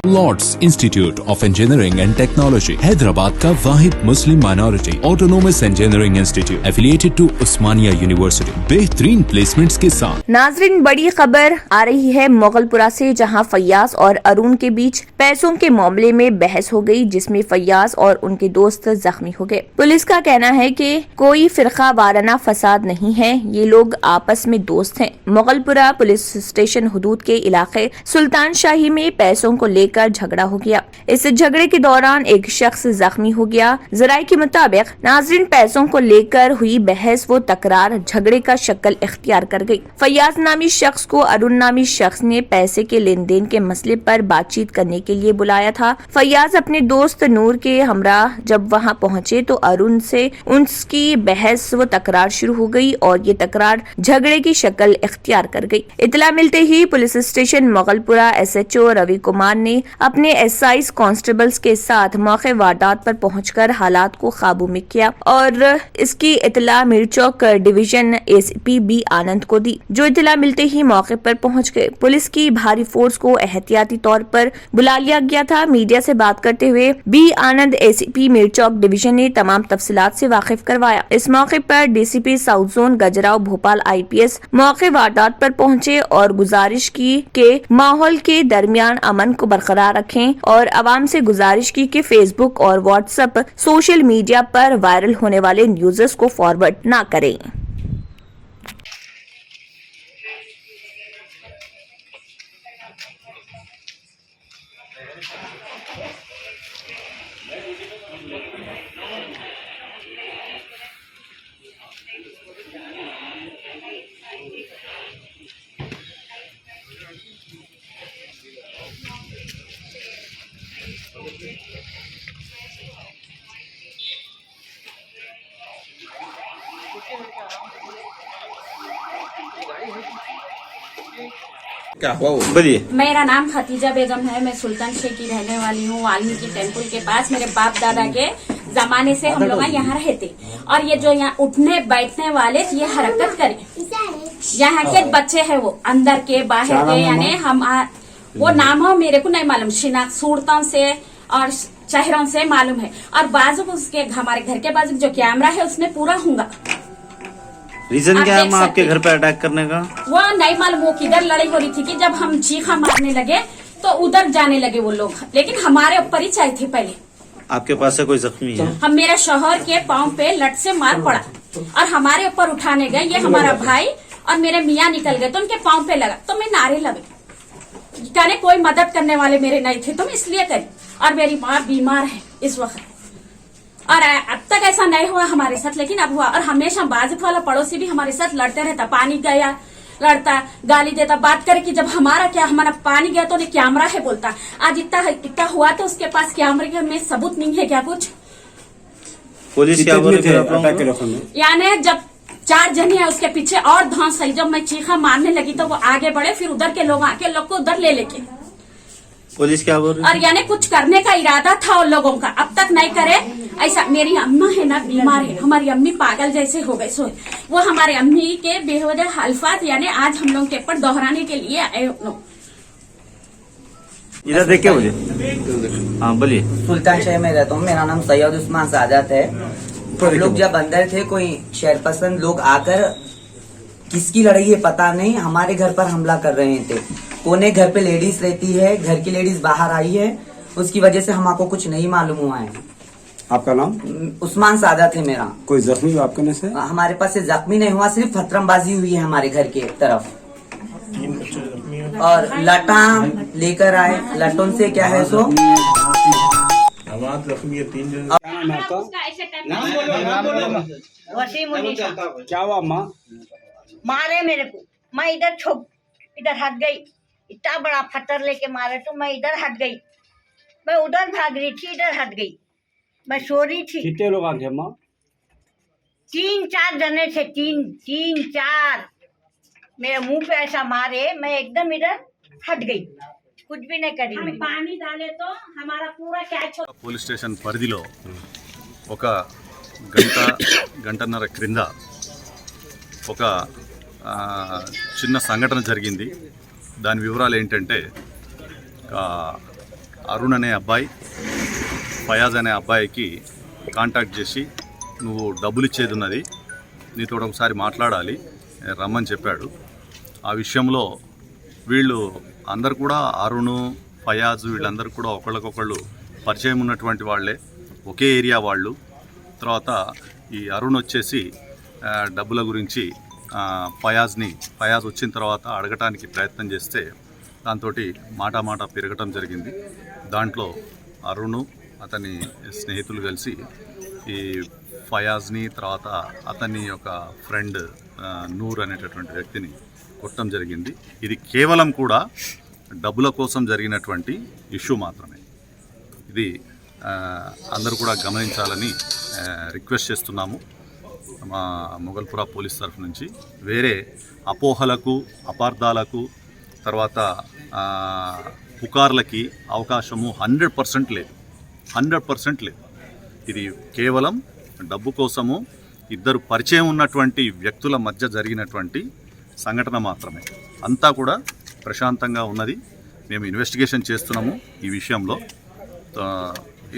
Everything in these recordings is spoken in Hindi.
Lord's institute of engineering and technology Hyderabad का वाहिद Muslim minority autonomous engineering institute affiliated to Osmania university बेहतरीन प्लेसमेंट्स के साथ। नाजरीन, बड़ी खबर आ रही है मोगलपुरा से, जहां फैयाज और अरुण के बीच पैसों के मामले में बहस हो गई, जिसमें फैयाज और उनके दोस्त जख्मी हो गए। पुलिस का कहना है कि कोई फिरका वाराना फसाद नहीं है, ये लोग आपस में दोस्त हैं। मोगलपुरा पुलिस स्टेशन हुदूद के इलाके सुल्तान शाही में पैसों को लेकर झगड़ा हो गया। इस झगड़े के दौरान एक शख्स जख्मी हो गया। जराये के मुताबिक नाजरीन, पैसों को लेकर हुई बहस व तकरार झगड़े का शक्ल इख्तियार कर गई। फैयाज नामी शख्स को अरुण नामी शख्स ने पैसे के लेन देन के मसले पर बातचीत करने के लिए बुलाया था। फैयाज अपने दोस्त नूर के हमरा जब वहां पहुंचे तो अरुण से उसकी बहस व तकरार शुरू हो गई और ये तकरार झगड़े की शक्ल इख्तियार कर गई। इतला मिलते ही police station Moghalpura SHO Ravi Kumar ने अपने SI कांस्टेबल्स के साथ मौके वारदात पर पहुंचकर हालात को काबू में किया और इसकी इतला मिरचौक डिवीजन ACP B आनंद को दी, जो इतला मिलते ही मौके पर पहुंच गए। पुलिस की भारी फोर्स को एहतियाती तौर पर बुला लिया गया था। मीडिया से बात करते हुए B आनंद ACP मिरचौक डिवीजन ने तमाम तफसीलात से वाकिफ करवाया। इस मौके पर DCP south zone Gajrao Bhupal IPS मौके वारदात पर पहुंचे और गुजारिश की के माहौल के दरमियान अमन को बरकरार रखें और आवाम से गुजारिश की कि फेसबुक और व्हाट्सएप सोशल मीडिया पर वायरल होने वाले न्यूज़ को फॉरवर्ड ना करें। क्या हुआ वो बोलिए। मेरा नाम खतीजा बेगम है, मैं सुल्तान शेख की रहने वाली हूँ। वाल्मीकि टेम्पल के पास मेरे बाप दादा के जमाने से हम लोग यहाँ रहते और ये जो यहाँ उठने बैठने वाले ये हरकत करे, यहाँ के बच्चे हैं वो अंदर के बाहर के, यानी हम वो नाम हो मेरे को नहीं मालूम, शिनाख्त सूरतों से और चेहरों से मालूम है। और बाजू उसके हमारे घर के बाजू जो कैमरा है उसमें पूरा होगा। रीजन क्या है आपके घर पे अटैक करने का? वो नहीं मालूम, वो किधर लड़ाई हो रही थी कि जब हम चीखा मारने लगे तो उधर जाने लगे वो लोग, लेकिन हमारे ऊपर ही चाहिए थे पहले। आपके पास से कोई जख्मी है? हम मेरे शौहर के पाँव पे लट से मार पड़ा और हमारे ऊपर उठाने गए। ये हमारा भाई और मेरे मियाँ निकल गए तो उनके पाँव पे लगा तो मैं नारे लगे, कहने कोई मदद करने वाले मेरे नहीं थे, तुम इसलिए करी। और मेरी माँ बीमार है इस वक्त और अब तक ऐसा नहीं हुआ हमारे साथ, लेकिन अब हुआ। और हमेशा बाजू वाला पड़ोसी भी हमारे साथ लड़ते रहता, पानी गया लड़ता, गाली देता, बात करे कि जब हमारा क्या हमारा पानी गया तो कैमरा है बोलता। आज इतना हुआ तो उसके पास कैमरे में सबूत नहीं है क्या कुछ? पुलिस क्या बोल रही? यानी जब 4 जने है उसके पीछे और धौंस है, जब मैं चीखा मारने लगी तो वो आगे बढ़े, फिर उधर के लोग आके लोग को उधर ले लेके। पुलिस क्या बोल रही? और यानी कुछ करने का इरादा था उन लोगों का, अब तक नहीं करे ऐसा। मेरी अम्मा है ना बीमार है, हमारी अम्मी पागल जैसे हो गए सोए, वो हमारे अम्मी के बेवजह अल्फाज यानी आज हम लोग के ऊपर दोहराने के लिए आए लोग। इधर देख के मुझे। हाँ बोलिए। सुल्तान शहर में रहता हूँ, मेरा नाम सैयद उस्मान सादात है। हम लोग जब अंदर थे कोई शहरपसंद लोग आकर किसकी लड़ाई है पता नहीं, हमारे घर पर हमला कर रहे थे। कोने घर पे लेडीज रहती है, घर की लेडीज बाहर आई है, उसकी वजह से हमको कुछ नहीं मालूम हुआ है। आपका नाम? उस्मान सादात है मेरा। कोई जख्मी हुआ आपके से? हमारे पास से जख्मी नहीं हुआ, सिर्फ फतरमबाजी हुई है हमारे घर के तरफ और लटा लेकर आए। लटों से क्या है सो क्या हुआ माँ? मारे मेरे को, मैं इधर हट गई, इतना बड़ा फटर लेके मारे तो मैं इधर हट गई, मैं उधर भाग रही थी, इधर हट गई, मैं सो रही थी। कितने लोग थे माँ? 3-4 जने थे, 3-4 मेरे मुंह पे ऐसा मारे, मैं एकदम इधर हट गई, कुछ भी नहीं करी। मैं पानी डाले तो हमारा पूरा कैच हो। పోలీస్ స్టేషన్ పరిధిలో ఒక గంటన్నర క్రింద ఒక చిన్న సంఘటన జరిగింది. దాని వివరాలు ఏంటంటే అరుణ్ అనే అబ్బాయి ఫయాజ్ అనే అబ్బాయికి కాంటాక్ట్ చేసి నువ్వు డబ్బులు ఇచ్చేది ఉన్నది, నీతో ఒకసారి మాట్లాడాలి రమ్మని చెప్పాడు. ఆ విషయంలో వీళ్ళు అందరు కూడా అరుణ్, ఫయాజ్ వీళ్ళందరూ కూడా ఒకళ్ళకొకళ్ళు పరిచయం ఉన్నటువంటి వాళ్ళే, ఒకే ఏరియా వాళ్ళు. తర్వాత ఈ అరుణ్ వచ్చేసి డబ్బుల గురించి ఫయాజ్ వచ్చిన తర్వాత అడగటానికి ప్రయత్నం చేస్తే దాంతో మాట పెరగటం జరిగింది. దాంట్లో అరుణ్ అతని స్నేహితులు కలిసి ఈ ఫయాజ్ని తర్వాత అతని యొక్క ఫ్రెండ్ నూర్ అనేటటువంటి వ్యక్తిని కొట్టడం జరిగింది. ఇది కేవలం కూడా డబ్బుల కోసం జరిగినటువంటి ఇష్యూ మాత్రమే. ఇది అందరూ కూడా గమనించాలని రిక్వెస్ట్ చేస్తున్నాము మా మొగల్పురా పోలీస్ తరఫు నుంచి. వేరే అపోహలకు, అపార్థాలకు, తర్వాత పుకార్లకి అవకాశము 100% లేదు. 100% లేదు. ఇది కేవలం డబ్బు కోసము ఇద్దరు పరిచయం ఉన్నటువంటి వ్యక్తుల మధ్య జరిగినటువంటి సంఘటన మాత్రమే. అంతా కూడా ప్రశాంతంగా ఉన్నది. మేము ఇన్వెస్టిగేషన్ చేస్తున్నాము. ఈ విషయంలో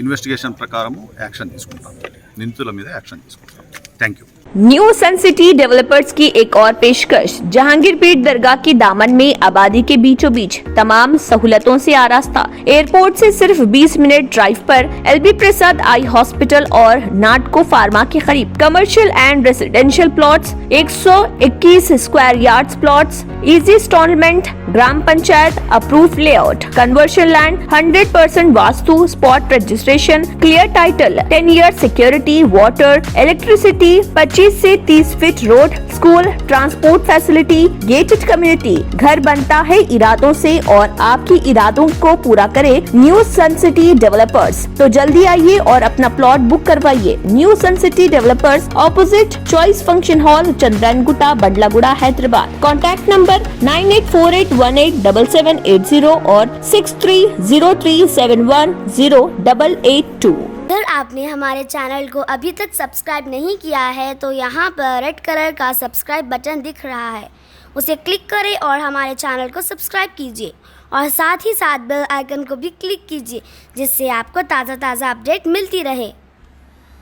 ఇన్వెస్టిగేషన్ ప్రకారము యాక్షన్ తీసుకుంటాం, నిందితుల మీద యాక్షన్ తీసుకుంటాం. Thank you. New sun city developers की एक और पेशकश। जहांगीर पीर दरगाह के दामन में आबादी के बीचों बीच तमाम सहूलतों से आरास्ता, एयरपोर्ट से सिर्फ 20 मिनट ड्राइव पर LB प्रसाद आई हॉस्पिटल और नाटको फार्मा के करीब commercial and residential plots, 121 square yards plots, easy installment, gram panchayat approve layout, conversion land, 100% vastu, spot registration, clear title, 10 year security, water, electricity, 25 से 30 feet road, school, transport facility, gated community. घर बनता है इरादों से और आपकी इरादों को पूरा करे न्यू सन सिटी डेवलपर्स। तो जल्दी आइए और अपना प्लॉट बुक करवाइए। New sun city developers, opposite choice function hall, Chandrayangutta, Badlaguda, Hyderabad. Contact number 9848187780 और 6303710882। अगर आपने हमारे चैनल को अभी तक सब्सक्राइब नहीं किया है तो यहाँ पर रेड कलर का सब्सक्राइब बटन दिख रहा है, उसे क्लिक करें और हमारे चैनल को सब्सक्राइब कीजिए और साथ ही साथ बेल आइकन को भी क्लिक कीजिए, जिससे आपको ताज़ा अपडेट मिलती रहे।